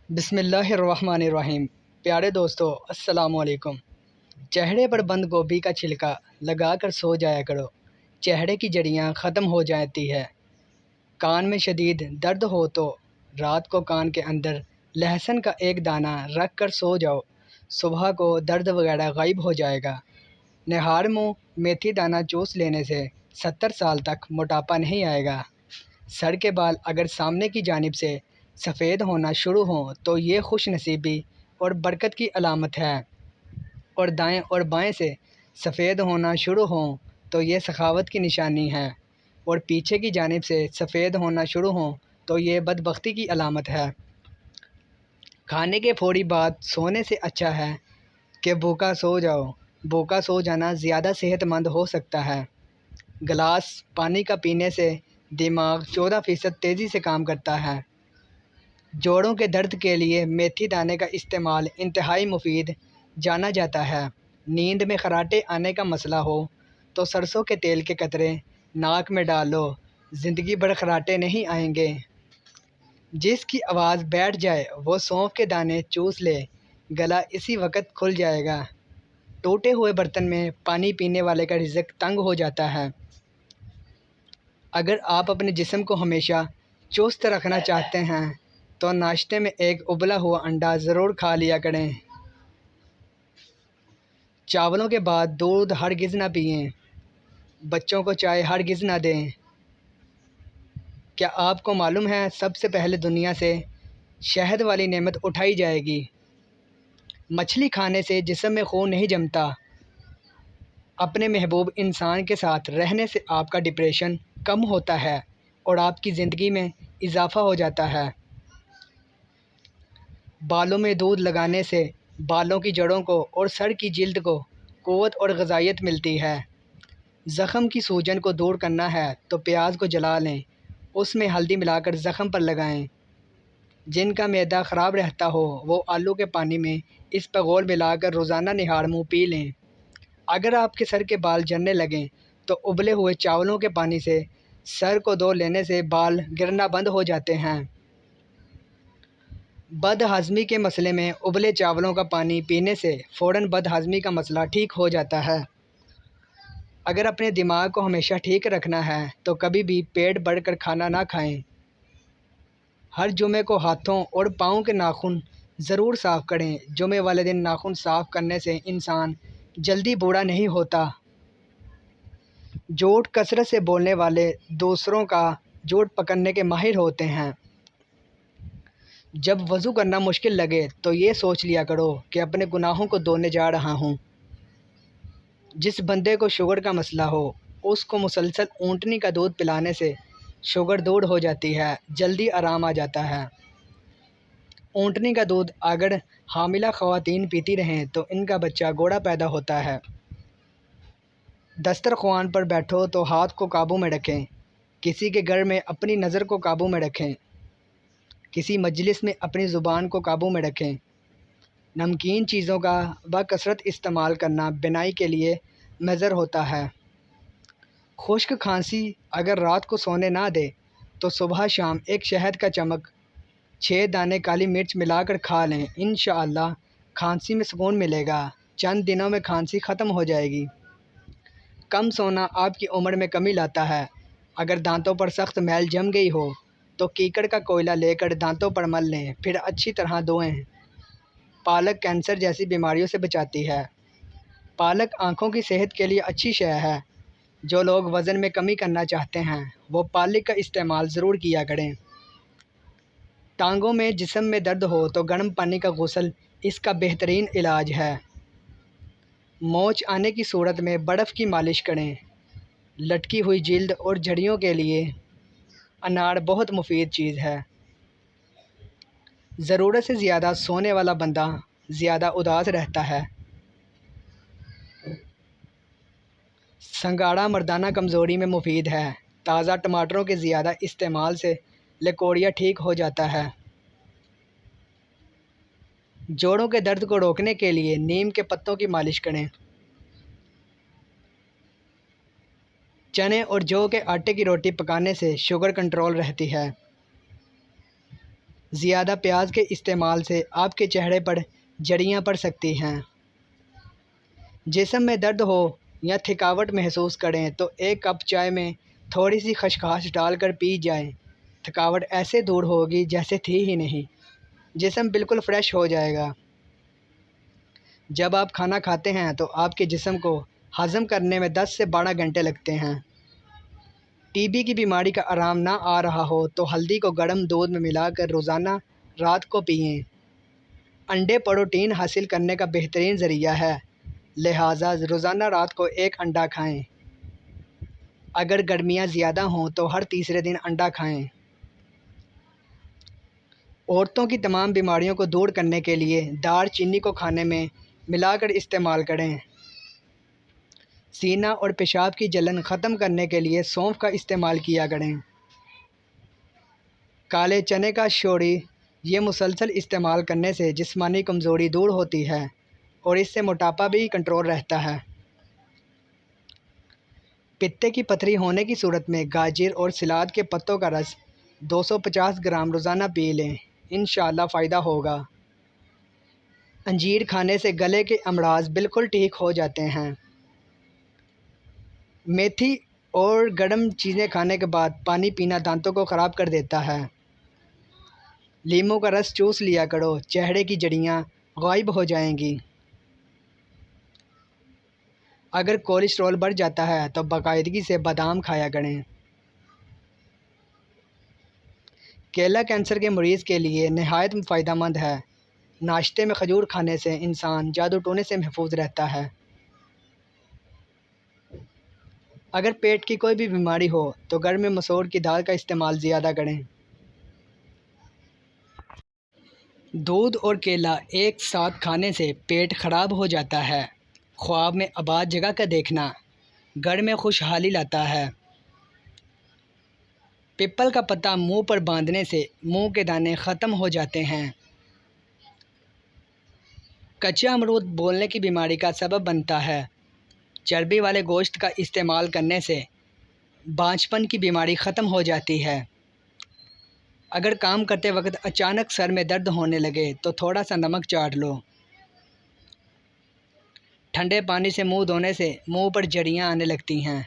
بسم اللہ الرحمن الرحیم۔ پیارے دوستو السلام علیکم۔ چہرے پر بند گوبھی کا چھلکا لگا کر سو جایا کرو، چہرے کی جڑیاں ختم ہو جاتی ہے۔ کان میں شدید درد ہو تو رات کو کان کے اندر لہسن کا ایک دانہ رکھ کر سو جاؤ، صبح کو درد وغیرہ غائب ہو جائے گا۔ نہار منہ میتھی دانہ چوس لینے سے 70 سال تک موٹاپا نہیں آئے گا۔ سر کے بال اگر سامنے کی جانب سے سفید ہونا شروع ہوں تو یہ خوش نصیبی اور برکت کی علامت ہے، اور دائیں اور بائیں سے سفید ہونا شروع ہوں تو یہ سخاوت کی نشانی ہے، اور پیچھے کی جانب سے سفید ہونا شروع ہوں تو یہ بدبختی کی علامت ہے۔ کھانے کے فوری بعد سونے سے اچھا ہے کہ بھوکا سو جاؤ۔ بھوکا سو جانا زیادہ صحت مند ہو سکتا ہے۔ گلاس پانی کا پینے سے دماغ 14% تیزی سے کام کرتا ہے۔ جوڑوں کے درد کے لیے میتھی دانے کا استعمال انتہائی مفید جانا جاتا ہے۔ نیند میں خراٹے آنے کا مسئلہ ہو تو سرسوں کے تیل کے قطرے ناک میں ڈال لو، زندگی بھر خراٹے نہیں آئیں گے۔ جس کی آواز بیٹھ جائے وہ سونف کے دانے چوس لے، گلا اسی وقت کھل جائے گا۔ ٹوٹے ہوئے برتن میں پانی پینے والے کا رزق تنگ ہو جاتا ہے۔ اگر آپ اپنے جسم کو ہمیشہ چست رکھنا چاہتے ہیں تو ناشتے میں ایک ابلا ہوا انڈا ضرور کھا لیا کریں۔ چاولوں کے بعد دودھ ہرگز نہ پئیں۔ بچوں کو چائے ہرگز نہ دیں۔ کیا آپ کو معلوم ہے سب سے پہلے دنیا سے شہد والی نعمت اٹھائی جائے گی؟ مچھلی کھانے سے جسم میں خون نہیں جمتا۔ اپنے محبوب انسان کے ساتھ رہنے سے آپ کا ڈپریشن کم ہوتا ہے اور آپ کی زندگی میں اضافہ ہو جاتا ہے۔ بالوں میں دودھ لگانے سے بالوں کی جڑوں کو اور سر کی جلد کو قوت اور غذائیت ملتی ہے۔ زخم کی سوجن کو دور کرنا ہے تو پیاز کو جلا لیں، اس میں ہلدی ملا کر زخم پر لگائیں۔ جن کا معدہ خراب رہتا ہو وہ آلو کے پانی میں اس پہ گھول ملا کر روزانہ نہار منہ پی لیں۔ اگر آپ کے سر کے بال جھڑنے لگیں تو ابلے ہوئے چاولوں کے پانی سے سر کو دھو لینے سے بال گرنا بند ہو جاتے ہیں۔ بد ہضمی کے مسئلے میں ابلے چاولوں کا پانی پینے سے فوراً بد ہضمی کا مسئلہ ٹھیک ہو جاتا ہے۔ اگر اپنے دماغ کو ہمیشہ ٹھیک رکھنا ہے تو کبھی بھی پیٹ بھر کر کھانا نہ کھائیں۔ ہر جمعے کو ہاتھوں اور پاؤں کے ناخن ضرور صاف کریں۔ جمعے والے دن ناخن صاف کرنے سے انسان جلدی بوڑھا نہیں ہوتا۔ جھوٹ کثرت سے بولنے والے دوسروں کا جھوٹ پکڑنے کے ماہر ہوتے ہیں۔ جب وضو کرنا مشکل لگے تو یہ سوچ لیا کرو کہ اپنے گناہوں کو دھونے جا رہا ہوں۔ جس بندے کو شوگر کا مسئلہ ہو اس کو مسلسل اونٹنی کا دودھ پلانے سے شوگر دور ہو جاتی ہے، جلدی آرام آ جاتا ہے۔ اونٹنی کا دودھ اگر حاملہ خواتین پیتی رہیں تو ان کا بچہ گھوڑا پیدا ہوتا ہے۔ دسترخوان پر بیٹھو تو ہاتھ کو قابو میں رکھیں۔ کسی کے گھر میں اپنی نظر کو قابو میں رکھیں۔ کسی مجلس میں اپنی زبان کو قابو میں رکھیں۔ نمکین چیزوں کا بکثرت استعمال کرنا بینائی کے لیے مضر ہوتا ہے۔ خشک کھانسی اگر رات کو سونے نہ دے تو صبح شام ایک شہد کا چمک 6 دانے کالی مرچ ملا کر کھا لیں، انشاءاللہ کھانسی میں سکون ملے گا۔ چند دنوں میں کھانسی ختم ہو جائے گی۔ کم سونا آپ کی عمر میں کمی لاتا ہے۔ اگر دانتوں پر سخت میل جم گئی ہو تو کیکڑ کا کوئلہ لے کر دانتوں پر مل لیں، پھر اچھی طرح دھوئیں۔ پالک کینسر جیسی بیماریوں سے بچاتی ہے۔ پالک آنکھوں کی صحت کے لیے اچھی شے ہے۔ جو لوگ وزن میں کمی کرنا چاہتے ہیں وہ پالک کا استعمال ضرور کیا کریں۔ ٹانگوں میں جسم میں درد ہو تو گرم پانی کا غسل اس کا بہترین علاج ہے۔ موچ آنے کی صورت میں برف کی مالش کریں۔ لٹکی ہوئی جلد اور جھڑیوں کے لیے انار بہت مفید چیز ہے۔ ضرورت سے زیادہ سونے والا بندہ زیادہ اداس رہتا ہے۔ سنگھاڑا مردانہ کمزوری میں مفید ہے۔ تازہ ٹماٹروں کے زیادہ استعمال سے لکوریا ٹھیک ہو جاتا ہے۔ جوڑوں کے درد کو روکنے کے لیے نیم کے پتوں کی مالش کریں۔ چنے اور جو کے آٹے کی روٹی پکانے سے شوگر کنٹرول رہتی ہے۔ زیادہ پیاز کے استعمال سے آپ کے چہرے پر جھریاں پڑ سکتی ہیں۔ جسم میں درد ہو یا تھکاوٹ محسوس کریں تو 1 کپ چائے میں تھوڑی سی خسخاس ڈال کر پی جائیں۔ تھکاوٹ ایسے دور ہوگی جیسے تھی ہی نہیں، جسم بالکل فریش ہو جائے گا۔ جب آپ کھانا کھاتے ہیں تو آپ کے جسم کو ہضم کرنے میں 10 سے 12 گھنٹے لگتے ہیں۔ ٹی بی کی بیماری کا آرام نہ آ رہا ہو تو ہلدی کو گرم دودھ میں ملا کر روزانہ رات کو پئیں۔ انڈے پروٹین حاصل کرنے کا بہترین ذریعہ ہے، لہٰذا روزانہ رات کو 1 انڈا کھائیں۔ اگر گرمیاں زیادہ ہوں تو ہر تیسرے دن انڈا کھائیں۔ عورتوں کی تمام بیماریوں کو دور کرنے کے لیے دار چینی کو کھانے میں ملا کر استعمال کریں۔ سینہ اور پیشاب کی جلن ختم کرنے کے لیے سونف کا استعمال کیا کریں۔ کالے چنے کا شوری یہ مسلسل استعمال کرنے سے جسمانی کمزوری دور ہوتی ہے اور اس سے موٹاپا بھی کنٹرول رہتا ہے۔ پتے کی پتھری ہونے کی صورت میں گاجر اور سلاد کے پتوں کا رس 250 گرام روزانہ پی لیں، انشاءاللہ فائدہ ہوگا۔ انجیر کھانے سے گلے کے امراض بالکل ٹھیک ہو جاتے ہیں۔ میتھی اور گرم چیزیں کھانے کے بعد پانی پینا دانتوں کو خراب کر دیتا ہے۔ لیموں کا رس چوس لیا کرو، چہرے کی جھریاں غائب ہو جائیں گی۔ اگر کولیسٹرول بڑھ جاتا ہے تو باقاعدگی سے بادام کھایا کریں۔ کیلا کینسر کے مریض کے لیے نہایت فائدہ مند ہے۔ ناشتے میں کھجور کھانے سے انسان جادو ٹونے سے محفوظ رہتا ہے۔ اگر پیٹ کی کوئی بھی بیماری ہو تو گھر میں مسور کی دال کا استعمال زیادہ کریں۔ دودھ اور کیلا ایک ساتھ کھانے سے پیٹ خراب ہو جاتا ہے۔ خواب میں آباد جگہ کا دیکھنا گھر میں خوشحالی لاتا ہے۔ پیپل کا پتا منہ پر باندھنے سے منہ کے دانے ختم ہو جاتے ہیں۔ کچا امرود بولنے کی بیماری کا سبب بنتا ہے۔ چربی والے گوشت کا استعمال کرنے سے بانجھپن کی بیماری ختم ہو جاتی ہے۔ اگر کام کرتے وقت اچانک سر میں درد ہونے لگے تو تھوڑا سا نمک چاٹ لو۔ ٹھنڈے پانی سے منہ دھونے سے منہ پر جھریاں آنے لگتی ہیں۔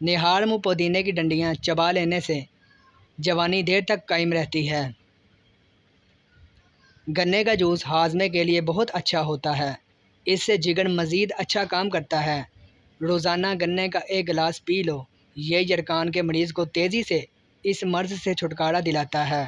نہار منہ پودینے کی ڈنڈیاں چبا لینے سے جوانی دیر تک قائم رہتی ہے۔ گنے کا جوس ہاضمے کے لیے بہت اچھا ہوتا ہے، اس سے جگر مزید اچھا کام کرتا ہے۔ روزانہ گنے کا 1 گلاس پی لو، یہ یرقان کے مریض کو تیزی سے اس مرض سے چھٹکارا دلاتا ہے۔